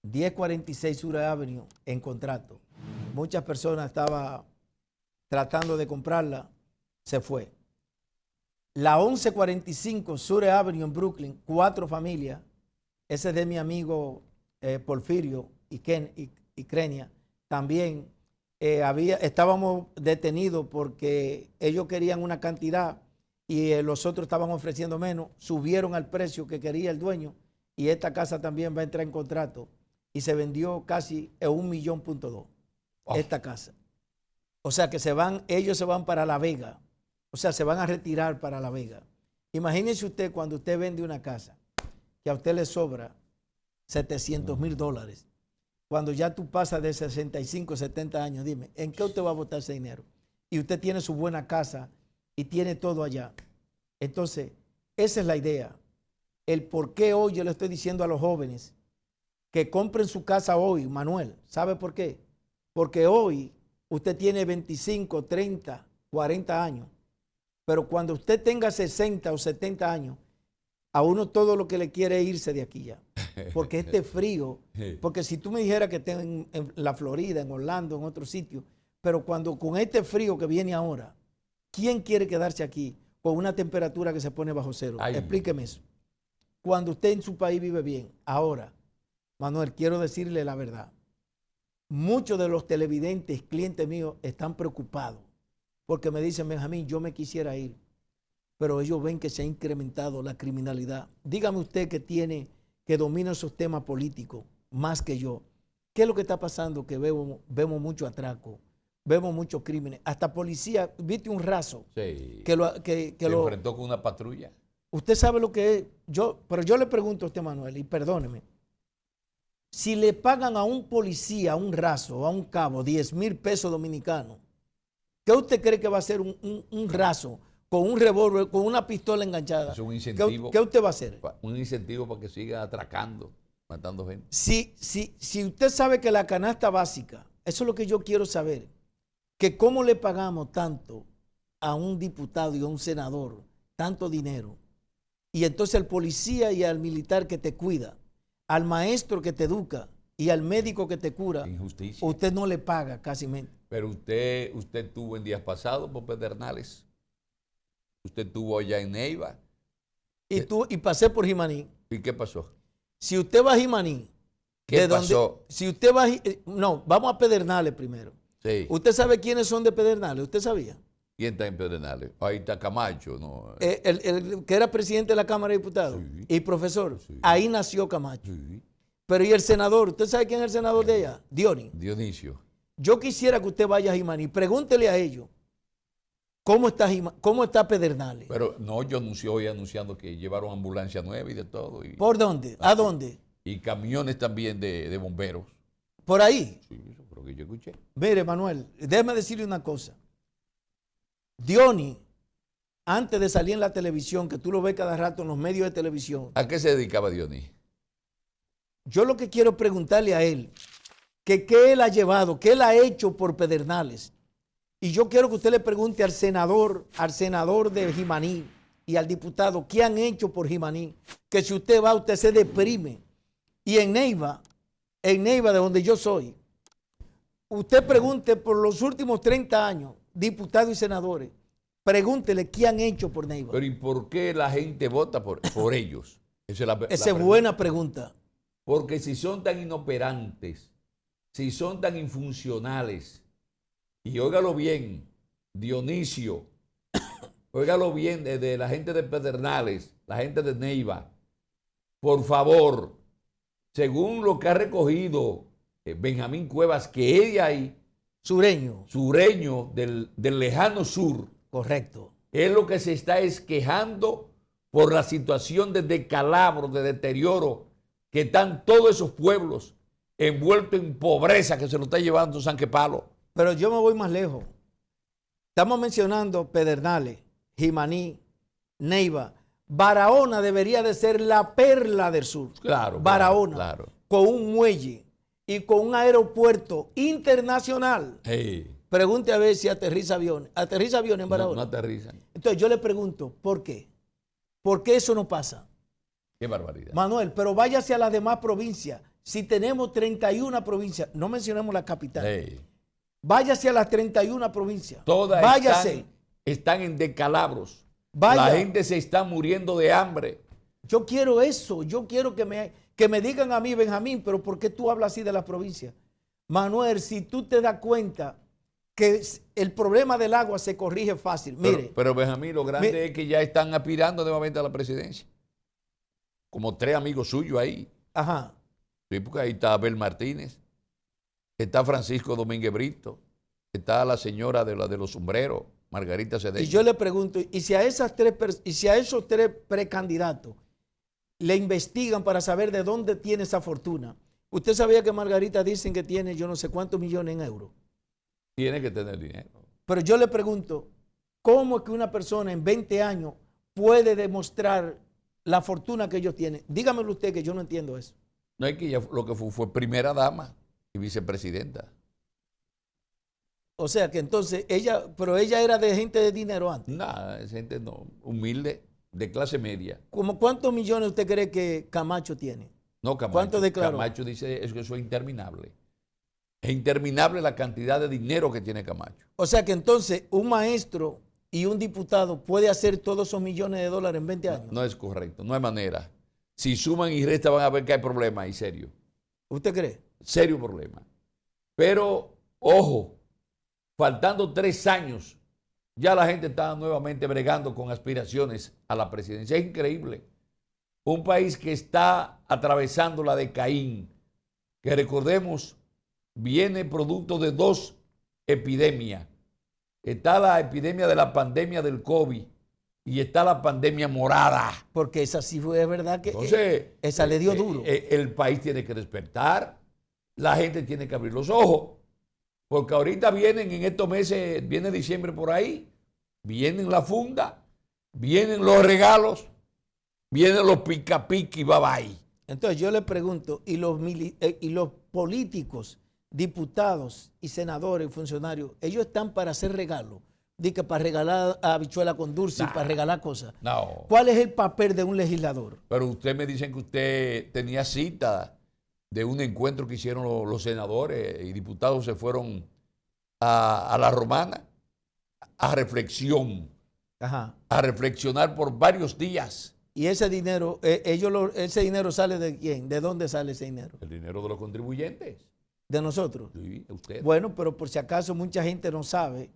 1046 Sur Avenue en contrato. Muchas personas estaban tratando de comprarla, se fue. La 1145 Sur Avenue en Brooklyn, 4 familias. Ese es de mi amigo Porfirio y Crenia. También estábamos detenidos porque ellos querían una cantidad y los otros estaban ofreciendo menos. Subieron al precio que quería el dueño y esta casa también va a entrar en contrato y se vendió casi en 1.2 millones. Esta casa. O sea que ellos se van para La Vega. O sea, se van a retirar para La Vega. Imagínese usted cuando usted vende una casa que a usted le sobra $700,000. Cuando ya tú pasas de 65, 70 años, dime, ¿en qué usted va a botar ese dinero? Y usted tiene su buena casa y tiene todo allá. Entonces, esa es la idea. El por qué hoy yo le estoy diciendo a los jóvenes que compren su casa hoy, Manuel. ¿Sabe por qué? Porque hoy usted tiene 25, 30, 40 años. Pero cuando usted tenga 60 o 70 años, a uno todo lo que le quiere es irse de aquí ya. Porque este frío, porque si tú me dijeras que esté en la Florida, en Orlando, en otro sitio, pero cuando con este frío que viene ahora, ¿quién quiere quedarse aquí con una temperatura que se pone bajo cero? Ay. Explíqueme eso. Cuando usted en su país vive bien. Ahora, Manuel, quiero decirle la verdad. Muchos de los televidentes, clientes míos, están preocupados porque me dicen, Benjamín, yo me quisiera ir, pero ellos ven que se ha incrementado la criminalidad. Dígame usted que domina esos temas políticos más que yo. ¿Qué es lo que está pasando? Que vemos mucho atraco, vemos muchos crímenes. Hasta policía, viste un raso. Sí. Se enfrentó con una patrulla. Usted sabe lo que es. Pero yo le pregunto a usted, Manuel, y perdóneme. Si le pagan a un policía, a un raso, a un cabo, 10,000 pesos dominicanos, ¿qué usted cree que va a hacer un raso con un revólver, con una pistola enganchada? Es un incentivo. ¿Qué usted va a hacer? Un incentivo para que siga atracando, matando gente. Si usted sabe que la canasta básica, eso es lo que yo quiero saber, que cómo le pagamos tanto a un diputado y a un senador, tanto dinero, y entonces al policía y al militar que te cuida, al maestro que te educa y al médico que te cura, injusticia. Usted no le paga casi mente. Pero usted tuvo en días pasados por Pedernales. Usted estuvo allá en Neiva. Y pasé por Jimaní. ¿Y qué pasó? Si usted va a Jimaní. ¿Qué pasó? Si usted va no, vamos a Pedernales primero. Sí. ¿Usted sabe quiénes son de Pedernales? ¿Usted sabía? ¿Quién está en Pedernales? Ahí está Camacho, ¿no? El que era presidente de la Cámara de Diputados. Sí. Y profesor. Sí. Ahí nació Camacho. Sí. Pero ¿y el senador? ¿Usted sabe quién es el senador de allá? Dionisio. Yo quisiera que usted vaya a Jimaní. Pregúntele a ellos cómo está Pedernales. Pero no, yo hoy anunciando que llevaron ambulancia nueva y de todo. ¿Por dónde? ¿A dónde? Y camiones también de bomberos. ¿Por ahí? Sí, eso fue lo que yo escuché. Mire, Manuel, déjeme decirle una cosa. Dionis, antes de salir en la televisión, que tú lo ves cada rato en los medios de televisión. ¿A qué se dedicaba Dionis? Yo lo que quiero preguntarle a él, que qué él ha llevado, qué él ha hecho por Pedernales. Y yo quiero que usted le pregunte al senador de Jimaní y al diputado, ¿qué han hecho por Jimaní? Que si usted va, usted se deprime. Y en Neiva, de donde yo soy, usted pregunte por los últimos 30 años, diputados y senadores, pregúntele qué han hecho por Neiva. Pero ¿y por qué la gente vota por ellos? Esa es buena pregunta. Porque si son tan inoperantes, si son tan infuncionales, y óigalo bien, Dionisio, óigalo bien de la gente de Pedernales, la gente de Neiva, por favor, según lo que ha recogido Benjamín Cuevas, que es de ahí, sureño del lejano sur, correcto, es lo que se está quejando por la situación de descalabro, de deterioro, que están todos esos pueblos envueltos en pobreza que se lo está llevando San Quepalo. Pero yo me voy más lejos. Estamos mencionando Pedernales, Jimaní, Neiva. Barahona debería de ser la perla del sur. Claro. Barahona, claro. Con un muelle y con un aeropuerto internacional. Hey. Pregunte a ver si aterriza aviones. ¿Aterriza aviones en Barahona? No aterrizan. Entonces yo le pregunto, ¿por qué? ¿Por qué eso no pasa? Qué barbaridad. Manuel, pero váyase a las demás provincias. Si tenemos 31 provincias, no mencionemos la capital. Hey. Váyase a las 31 provincias. Todas váyase. Están en descalabros. Vaya. La gente se está muriendo de hambre. Yo quiero eso. Yo quiero que me digan a mí, Benjamín, pero ¿por qué tú hablas así de las provincias? Manuel, si tú te das cuenta que el problema del agua se corrige fácil. Mire. Pero Benjamín, lo grande es que ya están aspirando nuevamente a la presidencia. Como 3 amigos suyos ahí. Ajá. Sí, porque ahí está Abel Martínez, está Francisco Domínguez Brito, está la señora de los sombreros, Margarita Cedeño. Y yo le pregunto, ¿y si a esos 3 precandidatos le investigan para saber de dónde tiene esa fortuna? ¿Usted sabía que Margarita dicen que tiene yo no sé cuántos millones en euros? Tiene que tener dinero. Pero yo le pregunto, ¿cómo es que una persona en 20 años puede demostrar la fortuna que ellos tienen? Dígamelo usted, que yo no entiendo eso. No es que ella lo que fue primera dama y vicepresidenta. O sea que entonces pero ella era de gente de dinero antes. Nada, es gente no, humilde, de clase media. ¿Cómo cuántos millones usted cree que Camacho tiene? No, Camacho. ¿Cuánto declaró? Camacho dice que eso es interminable. Es interminable la cantidad de dinero que tiene Camacho. O sea que entonces un maestro y un diputado puede hacer todos esos millones de dólares en 20 años. No es correcto, no hay manera. Si suman y restan van a ver que hay problemas ahí, serio. ¿Usted cree? Serio problema. Pero, ojo, faltando 3 años, ya la gente está nuevamente bregando con aspiraciones a la presidencia. Es increíble. Un país que está atravesando la de Caín, que recordemos, viene producto de 2 epidemias. Está la epidemia de la pandemia del COVID y está la pandemia morada. Porque esa sí fue verdad que entonces, esa le dio duro. El país tiene que despertar, la gente tiene que abrir los ojos, porque ahorita vienen en estos meses, viene diciembre por ahí, vienen la funda, vienen los regalos, vienen los pica pica y bye bye. Entonces yo le pregunto, ¿y los políticos, diputados y senadores, funcionarios, ellos están para hacer regalos? Dice para regalar habichuela con dulce y para regalar cosas. No. ¿Cuál es el papel de un legislador? Pero usted me dicen que usted tenía cita de un encuentro que hicieron los senadores y diputados, se fueron a la Romana a reflexión, Ajá. a reflexionar por varios días. ¿Y ese dinero, ese dinero sale de quién? ¿De dónde sale ese dinero? El dinero de los contribuyentes. ¿De nosotros? Sí, de usted. Bueno, pero por si acaso mucha gente no sabe,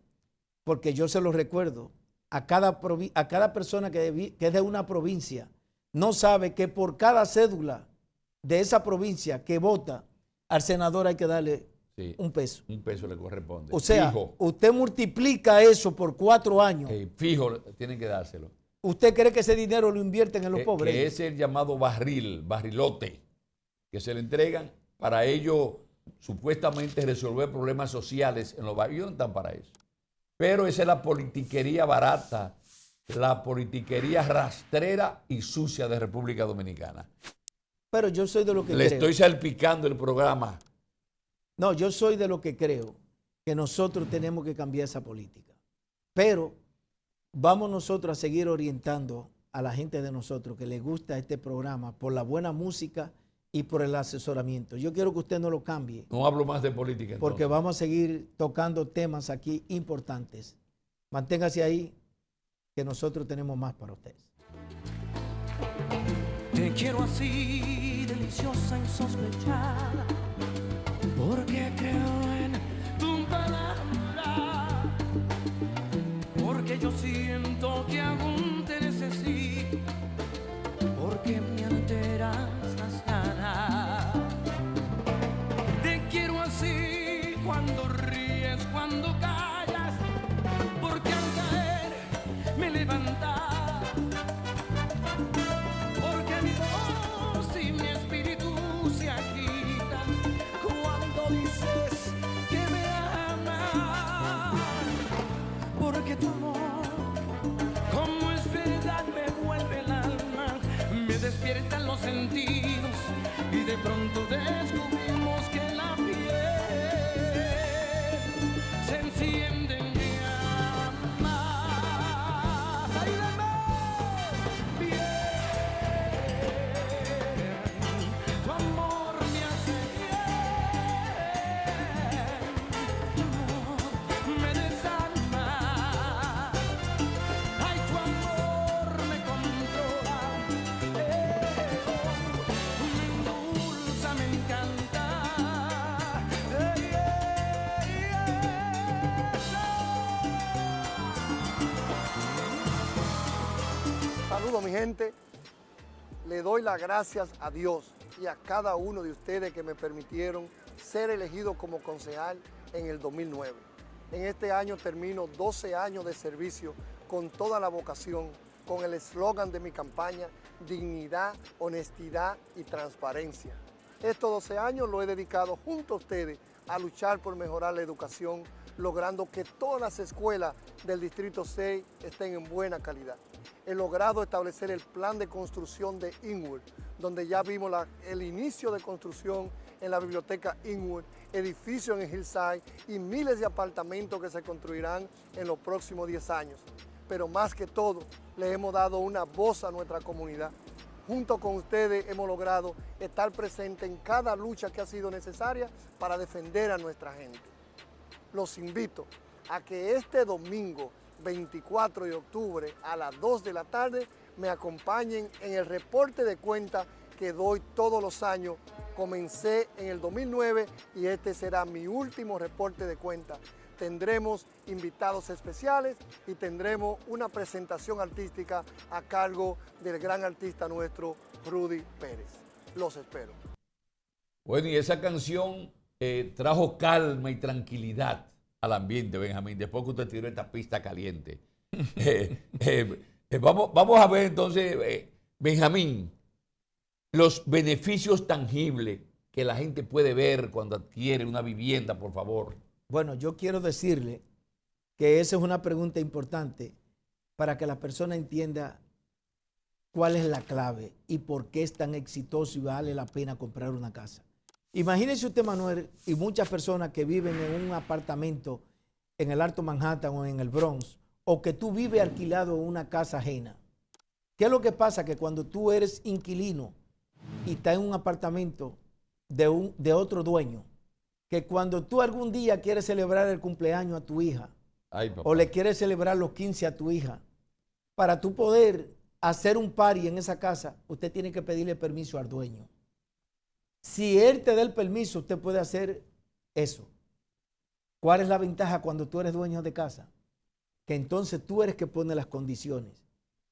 porque yo se lo recuerdo, a cada persona que es de una provincia, no sabe que por cada cédula de esa provincia que vota, al senador hay que darle un peso. Un peso le corresponde. O sea, fijo. Usted multiplica eso por 4 años. Fijo, tienen que dárselo. ¿Usted cree que ese dinero lo invierten en los pobres? Que es el llamado barrilote, que se le entregan para ellos supuestamente resolver problemas sociales en los barrios. Ellos no están para eso. Pero esa es la politiquería barata, la politiquería rastrera y sucia de República Dominicana. Pero yo soy de lo que Le creo. estoy salpicando el programa. No, yo soy de lo que creo que nosotros tenemos que cambiar esa política. Pero vamos nosotros a seguir orientando a la gente de nosotros que les gusta este programa por la buena música y por el asesoramiento. Yo quiero que usted no lo cambie, No hablo más de política. porque Entonces. vamos a seguir tocando temas aquí importantes. Manténgase ahí, que nosotros tenemos más para ustedes. Te quiero así, deliciosa, insospechada, porque creo en tu palabra, porque yo siento que aún te necesito, porque me alteras las ganas. Te quiero así, cuando ríes, cuando callas, porque al caer me levantas. Porque mi voz y mi espíritu se agitan cuando dices que me amas. Porque tu amor, como es verdad, me vuelve el alma, me despiertan los sentidos y de pronto descubrimos que la piel se enciende en llamas. ¡Ay, dame bien! Tu amor me hace bien, tu amor me desarma. Ay, tu amor me controla, me endulza, me encanta. Saludos mi gente, le doy las gracias a Dios y a cada uno de ustedes que me permitieron ser elegido como concejal en el 2009. En este año termino 12 años de servicio con toda la vocación, con el eslogan de mi campaña, dignidad, honestidad y transparencia. Estos 12 años lo he dedicado junto a ustedes a luchar por mejorar la educación, logrando que todas las escuelas del Distrito 6 estén en buena calidad. He logrado establecer el plan de construcción de Inwood, donde ya vimos el inicio de construcción en la biblioteca Inwood, edificios en Hillside y miles de apartamentos que se construirán en los próximos 10 años. Pero más que todo, le hemos dado una voz a nuestra comunidad. Junto con ustedes hemos logrado estar presentes en cada lucha que ha sido necesaria para defender a nuestra gente. Los invito a que este domingo 24 de octubre a las 2 de la tarde me acompañen en el reporte de cuentas que doy todos los años. Comencé en el 2009 y este será mi último reporte de cuentas. Tendremos invitados especiales y tendremos una presentación artística a cargo del gran artista nuestro, Rudy Pérez. Los espero. Bueno, y esa canción trajo calma y tranquilidad al ambiente, Benjamín, después que usted tiró esta pista caliente. Vamos a ver entonces, Benjamín, los beneficios tangibles que la gente puede ver cuando adquiere una vivienda, por favor. Bueno, yo quiero decirle que esa es una pregunta importante para que la persona entienda cuál es la clave y por qué es tan exitoso y vale la pena comprar una casa. Imagínese usted, Manuel, y muchas personas que viven en un apartamento en el Alto Manhattan o en el Bronx, o que tú vives alquilado en una casa ajena. ¿Qué es lo que pasa? Que cuando tú eres inquilino y estás en un apartamento de otro dueño, que cuando tú algún día quieres celebrar el cumpleaños a tu hija, o le quieres celebrar los 15 a tu hija, para tú poder hacer un party en esa casa, usted tiene que pedirle permiso al dueño. Si él te da el permiso, usted puede hacer eso. ¿Cuál es la ventaja cuando tú eres dueño de casa? Que entonces tú eres que pone las condiciones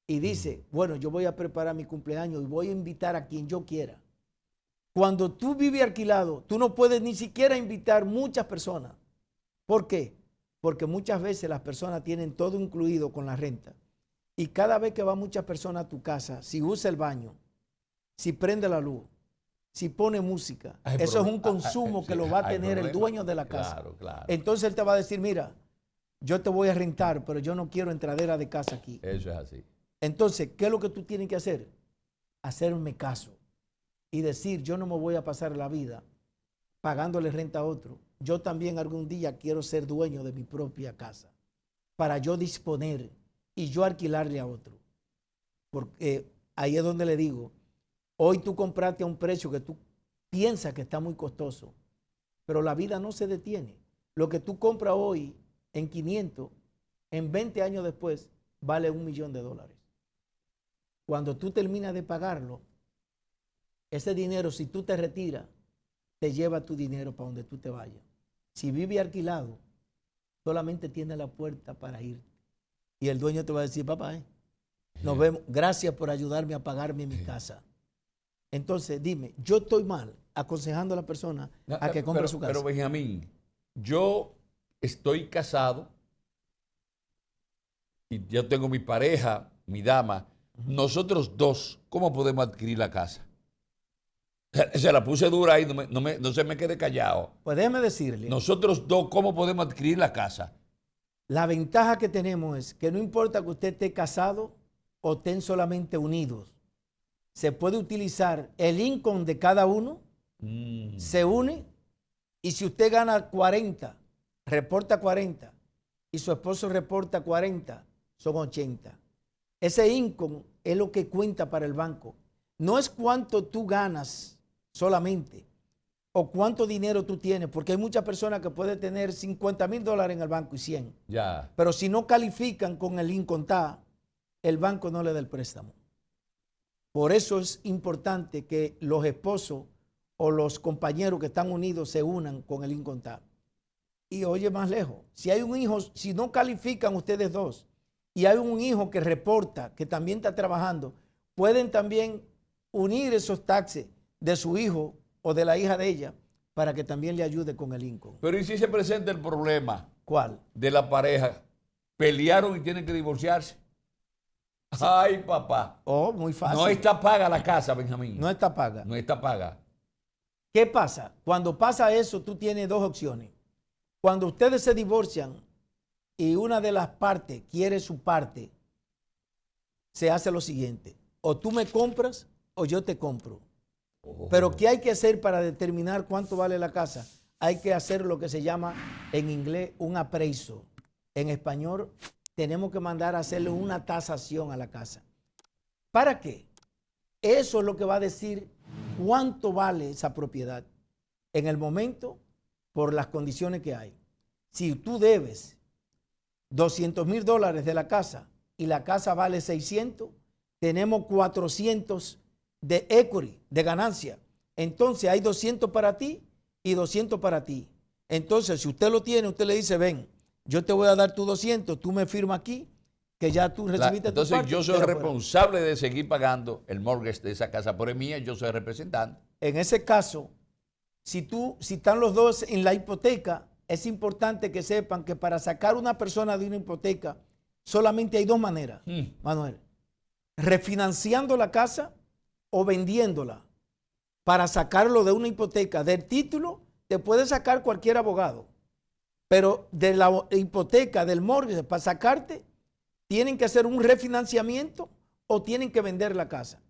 y dice, bueno, yo voy a preparar mi cumpleaños y voy a invitar a quien yo quiera. Cuando tú vives alquilado, tú no puedes ni siquiera invitar muchas personas. ¿Por qué? Porque muchas veces las personas tienen todo incluido con la renta. Y cada vez que va muchas personas a tu casa, si usa el baño, si prende la luz, si pone música, eso es un consumo que lo va a tener el dueño de la casa. Claro, claro. Entonces él te va a decir, mira, yo te voy a rentar, pero yo no quiero entradera de casa aquí. Eso es así. Entonces, ¿qué es lo que tú tienes que hacer? Hacerme caso y decir, yo no me voy a pasar la vida pagándole renta a otro. Yo también algún día quiero ser dueño de mi propia casa para yo disponer y yo alquilarle a otro. Porque ahí es donde le digo, hoy tú compraste a un precio que tú piensa que está muy costoso, pero la vida no se detiene. Lo que tú compras hoy en 500, en 20 años después, vale $1.000.000. Cuando tú terminas de pagarlo, ese dinero, si tú te retiras, te lleva tu dinero para donde tú te vayas. Si vive alquilado, solamente tiene la puerta para ir. Y el dueño te va a decir, papá, nos vemos, gracias por ayudarme a pagarme mi casa. Entonces, dime, yo estoy mal aconsejando a la persona a que compre su casa. Pero Benjamín, yo estoy casado y yo tengo mi pareja, mi dama. Nosotros dos, ¿cómo podemos adquirir la casa? Se la puse dura ahí, no se me quede callado. Pues déjeme decirle. Nosotros dos, ¿cómo podemos adquirir la casa? La ventaja que tenemos es que no importa que usted esté casado o estén solamente unidos, se puede utilizar el income de cada uno, se une, y si usted gana 40, reporta 40, y su esposo reporta 40, son 80. Ese income es lo que cuenta para el banco. No es cuánto tú ganas solamente o cuánto dinero tú tienes, porque hay muchas personas que pueden tener $50,000 en el banco y 100. Ya. Pero si no califican con el income tax, el banco no le da el préstamo. Por eso es importante que los esposos o los compañeros que están unidos se unan con el income tax. Y oye más lejos, si hay un hijo, si no califican ustedes dos, y hay un hijo que reporta, que también está trabajando, pueden también unir esos taxes de su hijo o de la hija de ella para que también le ayude con el income. Pero ¿y si se presenta el problema? ¿Cuál? De la pareja. Pelearon y tienen que divorciarse. Sí. Ay, papá. Oh, muy fácil. No está paga la casa, Benjamín. No está paga. No está paga. ¿Qué pasa? Cuando pasa eso, tú tienes dos opciones. Cuando ustedes se divorcian y una de las partes quiere su parte, se hace lo siguiente. O tú me compras o yo te compro. Pero ¿qué hay que hacer para determinar cuánto vale la casa? Hay que hacer lo que se llama en inglés un appraisal. En español tenemos que mandar a hacerle una tasación a la casa. ¿Para qué? Eso es lo que va a decir cuánto vale esa propiedad en el momento por las condiciones que hay. Si tú debes $200,000 de la casa y la casa vale 600, tenemos 400 de equity, de ganancia. Entonces hay 200 para ti y 200 para ti. Entonces, si usted lo tiene, usted le dice, ven, yo te voy a dar tu 200, tú me firmas aquí, que ya tú recibiste tu parte. Entonces yo soy responsable de seguir pagando el mortgage de esa casa, por es mía, yo soy representante. En ese caso, si están los dos en la hipoteca, es importante que sepan que para sacar una persona de una hipoteca, solamente hay dos maneras, Manuel. Refinanciando la casa o vendiéndola. Para sacarlo de una hipoteca, del título, te puede sacar cualquier abogado. Pero de la hipoteca, del mortgage, para sacarte, tienen que hacer un refinanciamiento o tienen que vender la casa.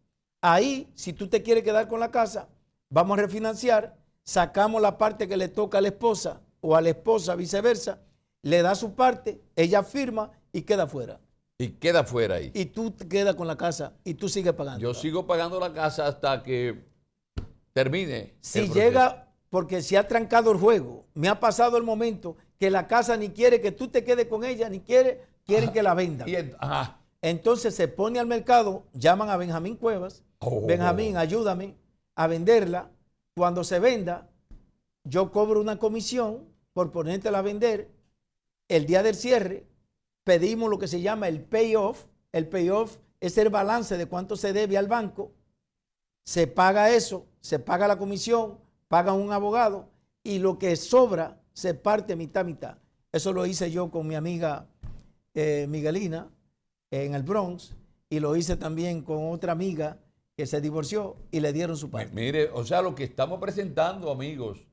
Ahí, si tú te quieres quedar con la casa, vamos a refinanciar, sacamos la parte que le toca a la esposa o a la esposa viceversa, le da su parte, ella firma y queda fuera. Y queda fuera ahí. Y tú te quedas con la casa y tú sigues pagando. Yo sigo pagando la casa hasta que termine. Si llega, porque se ha trancado el juego, me ha pasado el momento que la casa ni quiere que tú te quedes con ella, ni quieren que la vendan. Entonces se pone al mercado, llaman a Benjamín Cuevas, Benjamín, ayúdame a venderla. Cuando se venda, yo cobro una comisión por ponértela a vender. El día del cierre, pedimos lo que se llama el payoff. El payoff es el balance de cuánto se debe al banco. Se paga eso, se paga la comisión, paga un abogado y lo que sobra se parte mitad. Eso lo hice yo con mi amiga Miguelina en el Bronx y lo hice también con otra amiga que se divorció y le dieron su parte. Mire, o sea, lo que estamos presentando, amigos,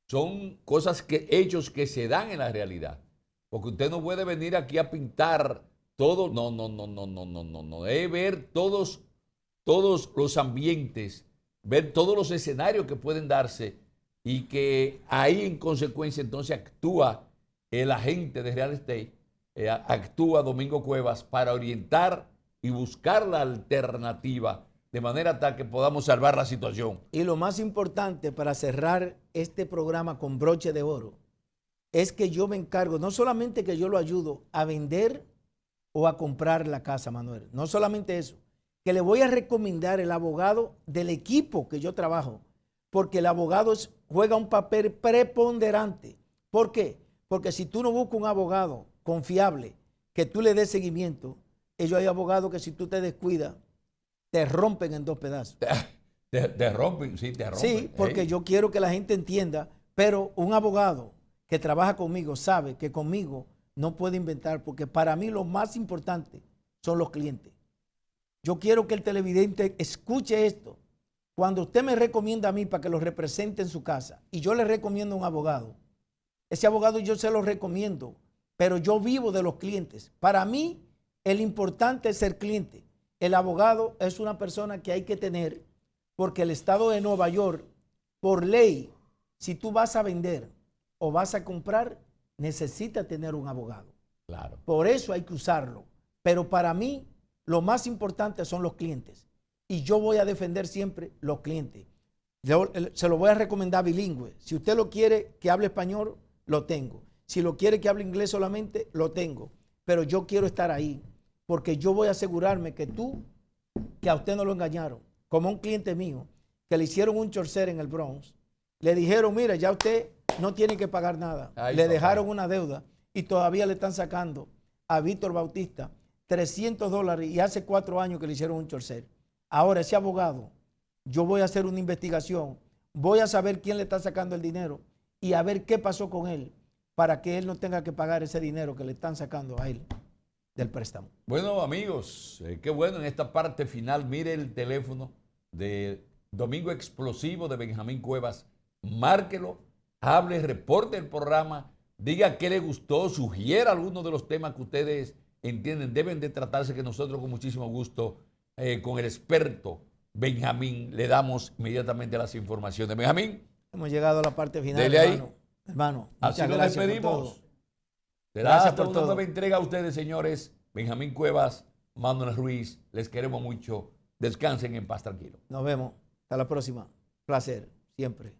son cosas hechos que se dan en la realidad. Porque usted no puede venir aquí a pintar todo. No. Debe ver todos los ambientes, ver todos los escenarios que pueden darse y que ahí en consecuencia entonces actúa el agente de real estate, actúa Domingo Cuevas para orientar y buscar la alternativa de manera tal que podamos salvar la situación. Y lo más importante para cerrar este programa con broche de oro es que yo me encargo, no solamente que yo lo ayudo a vender o a comprar la casa, Manuel, no solamente eso, que le voy a recomendar el abogado del equipo que yo trabajo, porque el abogado juega un papel preponderante. ¿Por qué? Porque si tú no buscas un abogado confiable que tú le des seguimiento, ellos hay abogados que si tú te descuidas, te rompen en dos pedazos. Te rompen, sí, te rompen. Sí, porque yo quiero que la gente entienda, pero un abogado que trabaja conmigo sabe que conmigo no puede inventar, porque para mí lo más importante son los clientes. Yo quiero que el televidente escuche esto. Cuando usted me recomienda a mí para que lo represente en su casa y yo le recomiendo a un abogado, ese abogado yo se lo recomiendo, pero yo vivo de los clientes. Para mí, el importante es ser cliente. El abogado es una persona que hay que tener porque el estado de Nueva York, por ley, si tú vas a vender o vas a comprar, necesita tener un abogado. Claro. Por eso hay que usarlo. Pero para mí, lo más importante son los clientes. Y yo voy a defender siempre los clientes. Yo se lo voy a recomendar bilingüe. Si usted lo quiere que hable español, lo tengo. Si lo quiere que hable inglés solamente, lo tengo. Pero yo quiero estar ahí, porque yo voy a asegurarme que a usted no lo engañaron. Como un cliente mío, que le hicieron un chorcer en el Bronx, le dijeron, mira, ya usted no tiene que pagar nada. Ay, le papá. dejaron una deuda y todavía le están sacando a Víctor Bautista $300 y hace 4 años que le hicieron un chorcer. Ahora, ese abogado, yo voy a hacer una investigación, voy a saber quién le está sacando el dinero y a ver qué pasó con él para que él no tenga que pagar ese dinero que le están sacando a él del préstamo. Bueno, amigos, qué bueno en esta parte final. Mire el teléfono de Domingo Explosivo de Benjamín Cuevas. Márquelo, hable, reporte el programa, diga qué le gustó, sugiera algunos de los temas que ustedes entienden deben de tratarse, que nosotros con muchísimo gusto, con el experto Benjamín, le damos inmediatamente las informaciones. Benjamín. Hemos llegado a la parte final, Dele ahí. Hermano, Así muchas nos gracias por despedimos. todo. Será Gracias hasta por una todo. nueva entrega a ustedes, señores. Benjamín Cuevas, Manuel Ruiz, les queremos mucho. Descansen en paz tranquilo. Nos vemos. Hasta la próxima. Placer, siempre.